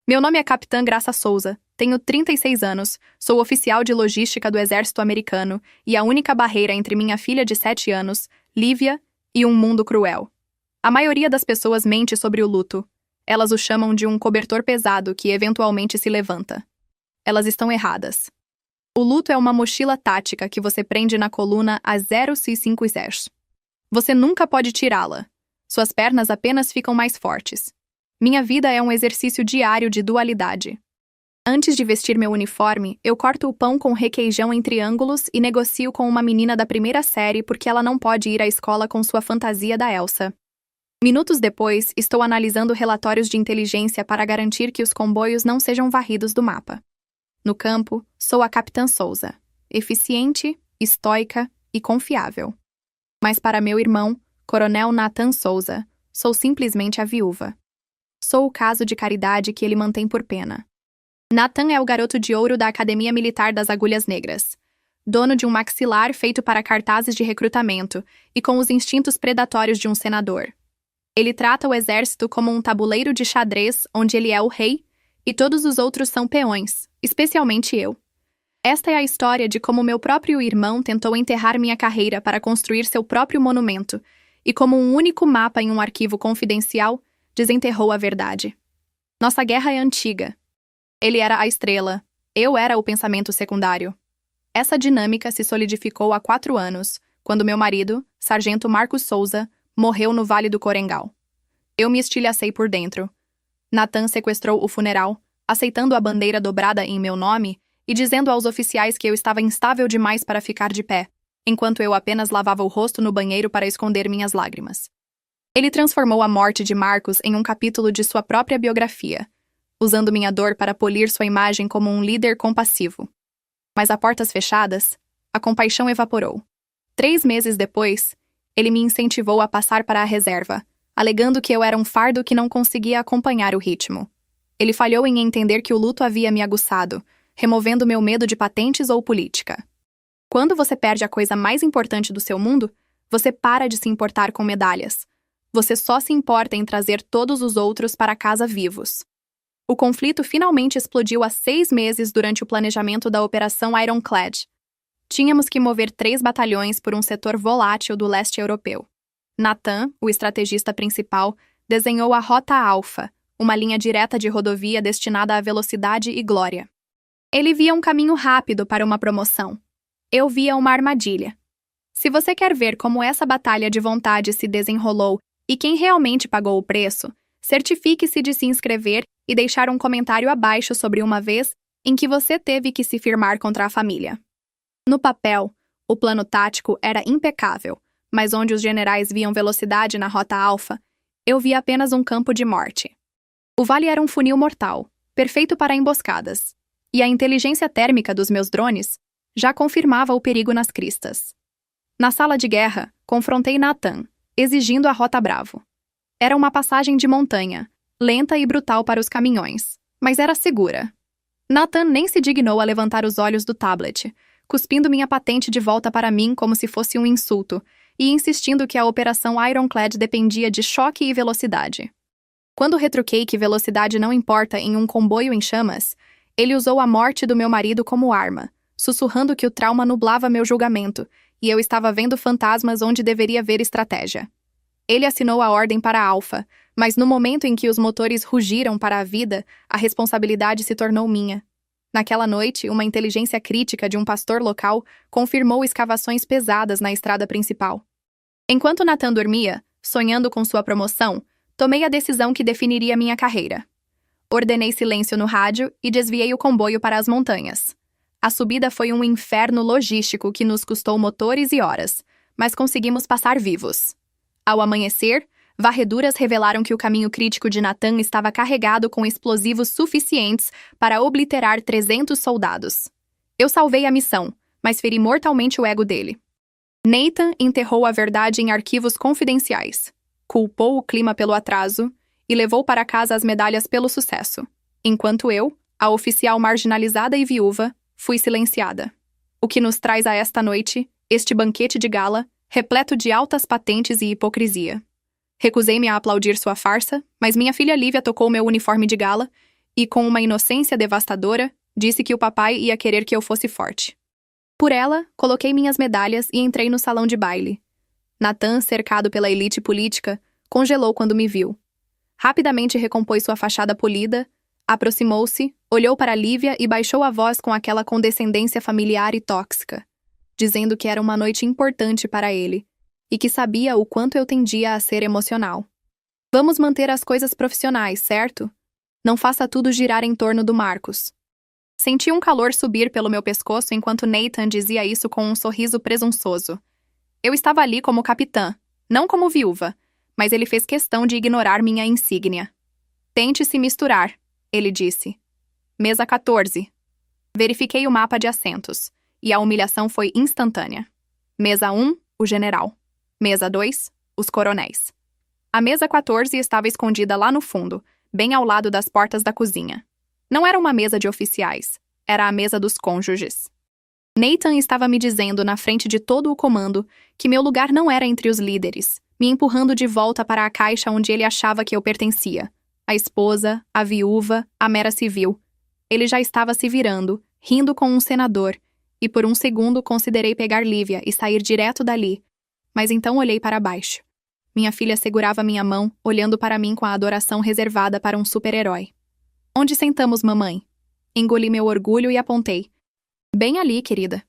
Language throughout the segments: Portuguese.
Meu nome é Capitã Graça Souza, tenho 36 anos, sou oficial de logística do Exército Americano e a única barreira entre minha filha de 7 anos, Lívia, e um mundo cruel. A maioria das pessoas mente sobre o luto. Elas o chamam de um cobertor pesado que eventualmente se levanta. Elas estão erradas. O luto é uma mochila tática que você prende na coluna a 0,5 Zs. Você nunca pode tirá-la. Suas pernas apenas ficam mais fortes. Minha vida é um exercício diário de dualidade. Antes de vestir meu uniforme, eu corto o pão com requeijão em triângulos e negocio com uma menina da primeira série porque ela não pode ir à escola com sua fantasia da Elsa. Minutos depois, estou analisando relatórios de inteligência para garantir que os comboios não sejam varridos do mapa. No campo, sou a Capitã Souza, eficiente, estoica e confiável. Mas para meu irmão, Coronel Nathan Souza, sou simplesmente a viúva. Sou o caso de caridade que ele mantém por pena. Nathan é o garoto de ouro da Academia Militar das Agulhas Negras, dono de um maxilar feito para cartazes de recrutamento e com os instintos predatórios de um senador. Ele trata o exército como um tabuleiro de xadrez onde ele é o rei e todos os outros são peões, especialmente eu. Esta é a história de como meu próprio irmão tentou enterrar minha carreira para construir seu próprio monumento e como um único mapa em um arquivo confidencial desenterrou a verdade. Nossa guerra é antiga. Ele era a estrela, eu era o pensamento secundário. Essa dinâmica se solidificou há 4 anos, quando meu marido, Sargento Marcos Souza, morreu no Vale do Corengal. Eu me estilhacei por dentro. Nathan sequestrou o funeral, aceitando a bandeira dobrada em meu nome e dizendo aos oficiais que eu estava instável demais para ficar de pé, enquanto eu apenas lavava o rosto no banheiro para esconder minhas lágrimas. Ele transformou a morte de Marcos em um capítulo de sua própria biografia, usando minha dor para polir sua imagem como um líder compassivo. Mas a portas fechadas, a compaixão evaporou. 3 meses depois, ele me incentivou a passar para a reserva, alegando que eu era um fardo que não conseguia acompanhar o ritmo. Ele falhou em entender que o luto havia me aguçado, removendo meu medo de patentes ou política. Quando você perde a coisa mais importante do seu mundo, você para de se importar com medalhas. Você só se importa em trazer todos os outros para casa vivos. O conflito finalmente explodiu há 6 meses durante o planejamento da Operação Ironclad. Tínhamos que mover 3 batalhões por um setor volátil do leste europeu. Nathan, o estrategista principal, desenhou a Rota Alfa, uma linha direta de rodovia destinada à velocidade e glória. Ele via um caminho rápido para uma promoção. Eu via uma armadilha. Se você quer ver como essa batalha de vontade se desenrolou e quem realmente pagou o preço, certifique-se de se inscrever e deixar um comentário abaixo sobre uma vez em que você teve que se firmar contra a família. No papel, o plano tático era impecável, mas onde os generais viam velocidade na Rota Alfa, eu via apenas um campo de morte. O vale era um funil mortal, perfeito para emboscadas, e a inteligência térmica dos meus drones já confirmava o perigo nas cristas. Na sala de guerra, confrontei Nathan, exigindo a Rota Bravo. Era uma passagem de montanha, lenta e brutal para os caminhões, mas era segura. Nathan nem se dignou a levantar os olhos do tablet, cuspindo minha patente de volta para mim como se fosse um insulto, e insistindo que a Operação Ironclad dependia de choque e velocidade. Quando retruquei que velocidade não importa em um comboio em chamas, ele usou a morte do meu marido como arma, sussurrando que o trauma nublava meu julgamento, e eu estava vendo fantasmas onde deveria ver estratégia. Ele assinou a ordem para a Alfa, mas no momento em que os motores rugiram para a vida, a responsabilidade se tornou minha. Naquela noite, uma inteligência crítica de um pastor local confirmou escavações pesadas na estrada principal. Enquanto Nathan dormia, sonhando com sua promoção, tomei a decisão que definiria minha carreira. Ordenei silêncio no rádio e desviei o comboio para as montanhas. A subida foi um inferno logístico que nos custou motores e horas, mas conseguimos passar vivos. Ao amanhecer, varreduras revelaram que o caminho crítico de Nathan estava carregado com explosivos suficientes para obliterar 300 soldados. Eu salvei a missão, mas feri mortalmente o ego dele. Nathan enterrou a verdade em arquivos confidenciais, culpou o clima pelo atraso e levou para casa as medalhas pelo sucesso, enquanto eu, a oficial marginalizada e viúva, fui silenciada. O que nos traz a esta noite, este banquete de gala, repleto de altas patentes e hipocrisia. Recusei-me a aplaudir sua farsa, mas minha filha Lívia tocou meu uniforme de gala e, com uma inocência devastadora, disse que o papai ia querer que eu fosse forte. Por ela, coloquei minhas medalhas e entrei no salão de baile. Nathan, cercado pela elite política, congelou quando me viu. Rapidamente recompôs sua fachada polida, aproximou-se, olhou para Lívia e baixou a voz com aquela condescendência familiar e tóxica, dizendo que era uma noite importante para ele e que sabia o quanto eu tendia a ser emocional. Vamos manter as coisas profissionais, certo? Não faça tudo girar em torno do Marcos. Senti um calor subir pelo meu pescoço enquanto Nathan dizia isso com um sorriso presunçoso. Eu estava ali como capitã, não como viúva, mas ele fez questão de ignorar minha insígnia. Tente se misturar, ele disse. Mesa 14. Verifiquei o mapa de assentos, e a humilhação foi instantânea. Mesa 1, o general. Mesa 2, os coronéis. A mesa 14 estava escondida lá no fundo, bem ao lado das portas da cozinha. Não era uma mesa de oficiais, era a mesa dos cônjuges. Nathan estava me dizendo na frente de todo o comando que meu lugar não era entre os líderes, me empurrando de volta para a caixa onde ele achava que eu pertencia. A esposa, a viúva, a mera civil. Ele já estava se virando, rindo com um senador, e por um segundo considerei pegar Lívia e sair direto dali, mas então olhei para baixo. Minha filha segurava minha mão, olhando para mim com a adoração reservada para um super-herói. Onde sentamos, mamãe? Engoli meu orgulho e apontei. Bem ali, querida.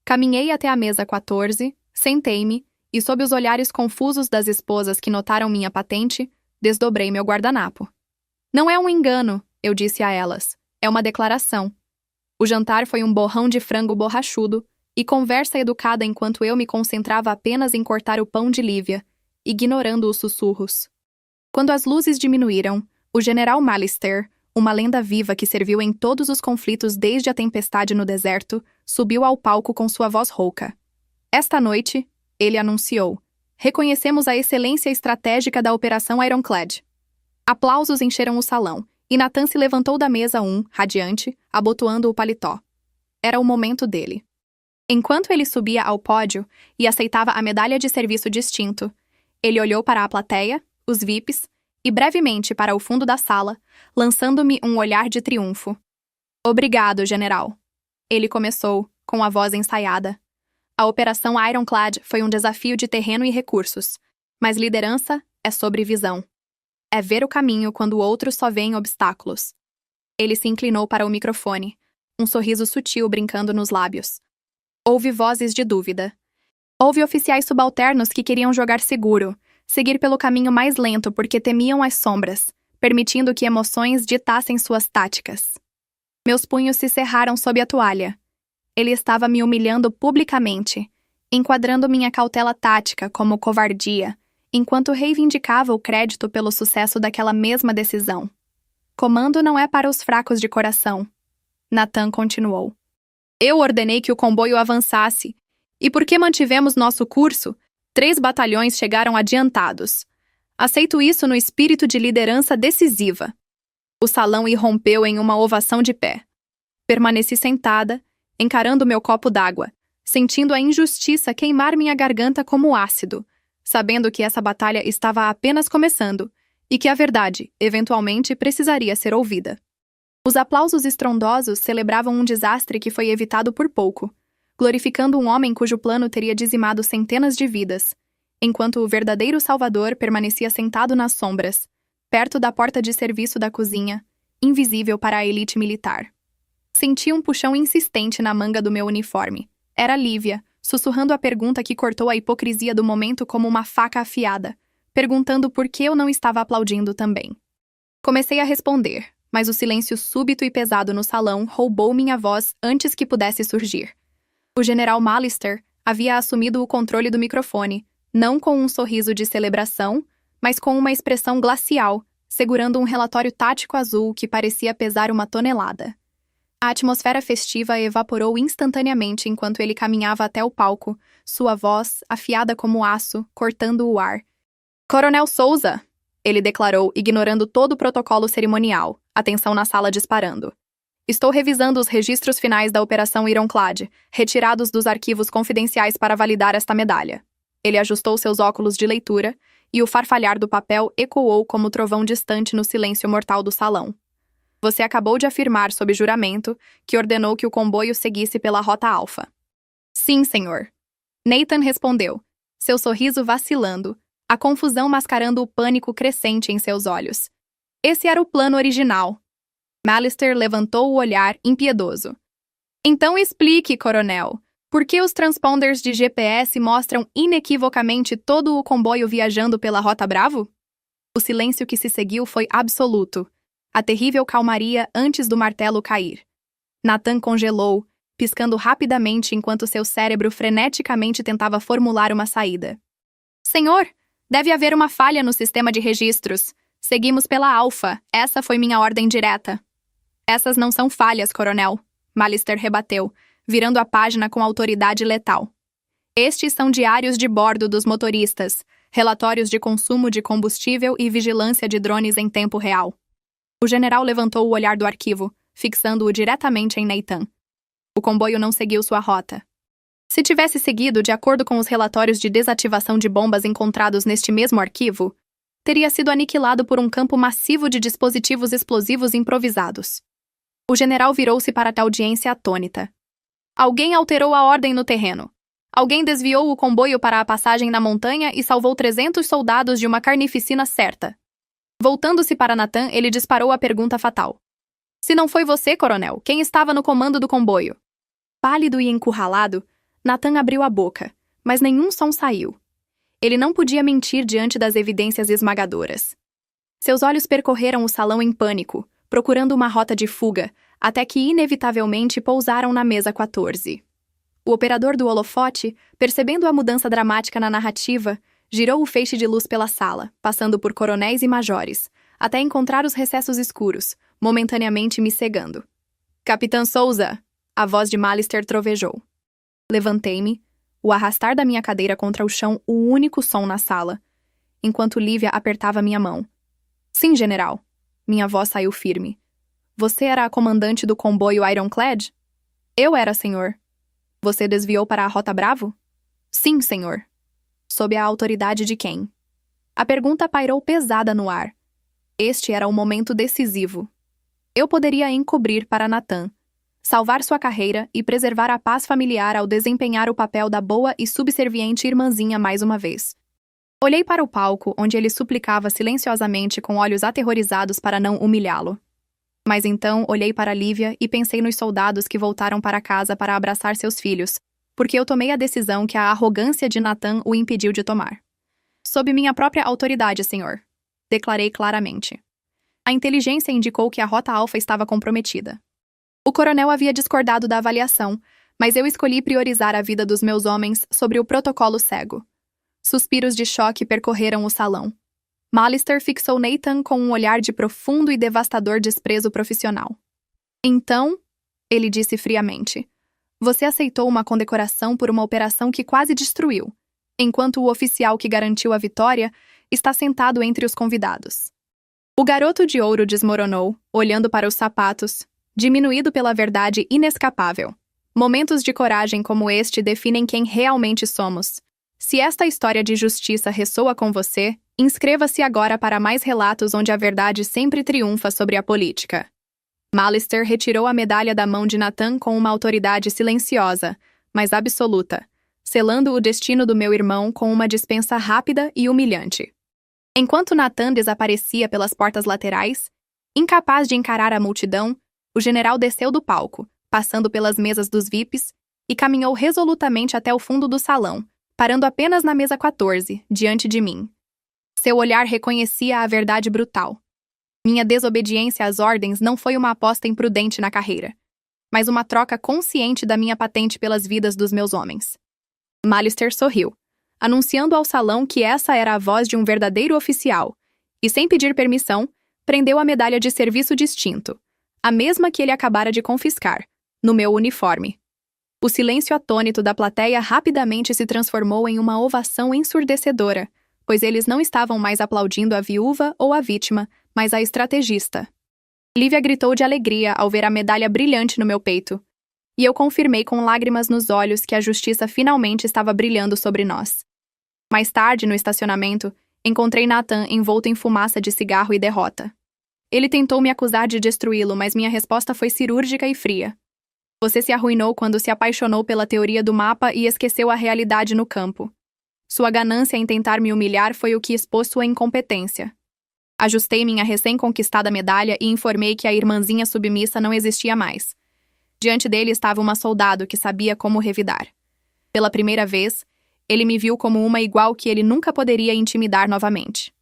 Caminhei até a mesa 14, sentei-me, e sob os olhares confusos das esposas que notaram minha patente, desdobrei meu guardanapo. Não é um engano, eu disse a elas. É uma declaração. O jantar foi um borrão de frango borrachudo e conversa educada enquanto eu me concentrava apenas em cortar o pão de Lívia, ignorando os sussurros. Quando as luzes diminuíram, o general Malister, uma lenda viva que serviu em todos os conflitos desde a tempestade no deserto, subiu ao palco com sua voz rouca. Esta noite, ele anunciou, reconhecemos a excelência estratégica da Operação Ironclad. Aplausos encheram o salão, e Nathan se levantou da mesa radiante, abotoando o paletó. Era o momento dele. Enquanto ele subia ao pódio e aceitava a medalha de serviço distinto, ele olhou para a plateia, os VIPs, e brevemente para o fundo da sala, lançando-me um olhar de triunfo. Obrigado, general. Ele começou, com a voz ensaiada. A Operação Ironclad foi um desafio de terreno e recursos, mas liderança é sobre visão. É ver o caminho quando outros só veem obstáculos. Ele se inclinou para o microfone, um sorriso sutil brincando nos lábios. Houve vozes de dúvida. Houve oficiais subalternos que queriam jogar seguro, seguir pelo caminho mais lento porque temiam as sombras, permitindo que emoções ditassem suas táticas. Meus punhos se cerraram sob a toalha. Ele estava me humilhando publicamente, enquadrando minha cautela tática como covardia, enquanto reivindicava o crédito pelo sucesso daquela mesma decisão. Comando não é para os fracos de coração. Nathan continuou. Eu ordenei que o comboio avançasse, e porque mantivemos nosso curso, 3 batalhões chegaram adiantados. Aceito isso no espírito de liderança decisiva. O salão irrompeu em uma ovação de pé. Permaneci sentada, encarando meu copo d'água, sentindo a injustiça queimar minha garganta como ácido, sabendo que essa batalha estava apenas começando e que a verdade, eventualmente, precisaria ser ouvida. Os aplausos estrondosos celebravam um desastre que foi evitado por pouco, glorificando um homem cujo plano teria dizimado centenas de vidas, enquanto o verdadeiro salvador permanecia sentado nas sombras, perto da porta de serviço da cozinha, invisível para a elite militar. Senti um puxão insistente na manga do meu uniforme. Era Lívia, sussurrando a pergunta que cortou a hipocrisia do momento como uma faca afiada, perguntando por que eu não estava aplaudindo também. Comecei a responder, mas o silêncio súbito e pesado no salão roubou minha voz antes que pudesse surgir. O general Malister havia assumido o controle do microfone, não com um sorriso de celebração, mas com uma expressão glacial, segurando um relatório tático azul que parecia pesar 1 tonelada. A atmosfera festiva evaporou instantaneamente enquanto ele caminhava até o palco, sua voz, afiada como aço, cortando o ar. Coronel Souza! Ele declarou, ignorando todo o protocolo cerimonial, a tensão na sala disparando. Estou revisando os registros finais da Operação Ironclad, retirados dos arquivos confidenciais para validar esta medalha. Ele ajustou seus óculos de leitura, e o farfalhar do papel ecoou como trovão distante no silêncio mortal do salão. Você acabou de afirmar sob juramento que ordenou que o comboio seguisse pela Rota Alfa. Sim, senhor. Nathan respondeu, seu sorriso vacilando, a confusão mascarando o pânico crescente em seus olhos. Esse era o plano original. Mallister levantou o olhar impiedoso. Então explique, coronel, por que os transponders de GPS mostram inequivocamente todo o comboio viajando pela Rota Bravo? O silêncio que se seguiu foi absoluto. A terrível calmaria antes do martelo cair. Nathan congelou, piscando rapidamente enquanto seu cérebro freneticamente tentava formular uma saída. Senhor, deve haver uma falha no sistema de registros. Seguimos pela Alfa. Essa foi minha ordem direta. Essas não são falhas, coronel. Mallister rebateu, virando a página com autoridade letal. Estes são diários de bordo dos motoristas, relatórios de consumo de combustível e vigilância de drones em tempo real. O general levantou o olhar do arquivo, fixando-o diretamente em Nathan. O comboio não seguiu sua rota. Se tivesse seguido de acordo com os relatórios de desativação de bombas encontrados neste mesmo arquivo, teria sido aniquilado por um campo massivo de dispositivos explosivos improvisados. O general virou-se para a audiência atônita. Alguém alterou a ordem no terreno. Alguém desviou o comboio para a passagem na montanha e salvou 300 soldados de uma carnificina certa. Voltando-se para Nathan, ele disparou a pergunta fatal. Se não foi você, coronel, quem estava no comando do comboio? Pálido e encurralado, Nathan abriu a boca, mas nenhum som saiu. Ele não podia mentir diante das evidências esmagadoras. Seus olhos percorreram o salão em pânico, procurando uma rota de fuga, até que inevitavelmente pousaram na mesa 14. O operador do holofote, percebendo a mudança dramática na narrativa, girou o feixe de luz pela sala, passando por coronéis e majores, até encontrar os recessos escuros, momentaneamente me cegando. Capitã Souza! A voz de Mallister trovejou. Levantei-me, o arrastar da minha cadeira contra o chão o único som na sala, enquanto Lívia apertava minha mão. Sim, general. Minha voz saiu firme. Você era a comandante do comboio Ironclad? Eu era, senhor. Você desviou para a Rota Bravo? Sim, senhor. Sob a autoridade de quem? A pergunta pairou pesada no ar. Este era o momento decisivo. Eu poderia encobrir para Nathan, salvar sua carreira e preservar a paz familiar ao desempenhar o papel da boa e subserviente irmãzinha mais uma vez. Olhei para o palco, onde ele suplicava silenciosamente com olhos aterrorizados para não humilhá-lo. Mas então olhei para Lívia e pensei nos soldados que voltaram para casa para abraçar seus filhos, porque eu tomei a decisão que a arrogância de Nathan o impediu de tomar. Sob minha própria autoridade, senhor. Declarei claramente. A inteligência indicou que a Rota Alfa estava comprometida. O coronel havia discordado da avaliação, mas eu escolhi priorizar a vida dos meus homens sobre o protocolo cego. Suspiros de choque percorreram o salão. Mallister fixou Nathan com um olhar de profundo e devastador desprezo profissional. Então, ele disse friamente, você aceitou uma condecoração por uma operação que quase destruiu, enquanto o oficial que garantiu a vitória está sentado entre os convidados. O garoto de ouro desmoronou, olhando para os sapatos, diminuído pela verdade inescapável. Momentos de coragem como este definem quem realmente somos. Se esta história de justiça ressoa com você, inscreva-se agora para mais relatos onde a verdade sempre triunfa sobre a política. Mallister retirou a medalha da mão de Nathan com uma autoridade silenciosa, mas absoluta, selando o destino do meu irmão com uma dispensa rápida e humilhante. Enquanto Nathan desaparecia pelas portas laterais, incapaz de encarar a multidão, o general desceu do palco, passando pelas mesas dos VIPs, e caminhou resolutamente até o fundo do salão, parando apenas na mesa 14, diante de mim. Seu olhar reconhecia a verdade brutal. Minha desobediência às ordens não foi uma aposta imprudente na carreira, mas uma troca consciente da minha patente pelas vidas dos meus homens. Mallister sorriu, anunciando ao salão que essa era a voz de um verdadeiro oficial, e sem pedir permissão, prendeu a medalha de serviço distinto, a mesma que ele acabara de confiscar, no meu uniforme. O silêncio atônito da plateia rapidamente se transformou em uma ovação ensurdecedora, pois eles não estavam mais aplaudindo a viúva ou a vítima, mas a estrategista. Lívia gritou de alegria ao ver a medalha brilhante no meu peito, e eu confirmei com lágrimas nos olhos que a justiça finalmente estava brilhando sobre nós. Mais tarde, no estacionamento, encontrei Nathan envolto em fumaça de cigarro e derrota. Ele tentou me acusar de destruí-lo, mas minha resposta foi cirúrgica e fria. Você se arruinou quando se apaixonou pela teoria do mapa e esqueceu a realidade no campo. Sua ganância em tentar me humilhar foi o que expôs sua incompetência. Ajustei minha recém-conquistada medalha e informei que a irmãzinha submissa não existia mais. Diante dele estava uma soldado que sabia como revidar. Pela primeira vez, ele me viu como uma igual que ele nunca poderia intimidar novamente.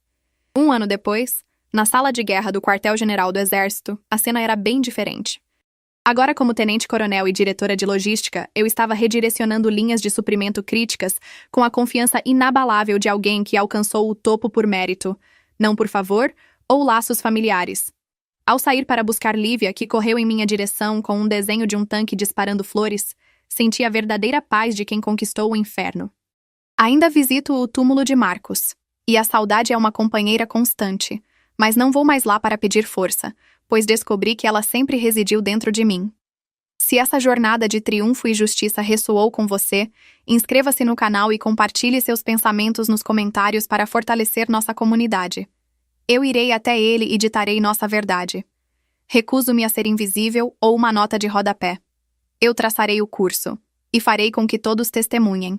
1 ano depois, na sala de guerra do quartel-general do Exército, a cena era bem diferente. Agora, como tenente-coronel e diretora de logística, eu estava redirecionando linhas de suprimento críticas com a confiança inabalável de alguém que alcançou o topo por mérito, não por favor ou laços familiares. Ao sair para buscar Lívia, que correu em minha direção com um desenho de um tanque disparando flores, senti a verdadeira paz de quem conquistou o inferno. Ainda visito o túmulo de Marcos, e a saudade é uma companheira constante, mas não vou mais lá para pedir força, pois descobri que ela sempre residiu dentro de mim. Se essa jornada de triunfo e justiça ressoou com você, inscreva-se no canal e compartilhe seus pensamentos nos comentários para fortalecer nossa comunidade. Eu irei até ele e ditarei nossa verdade. Recuso-me a ser invisível ou uma nota de rodapé. Eu traçarei o curso, e farei com que todos testemunhem.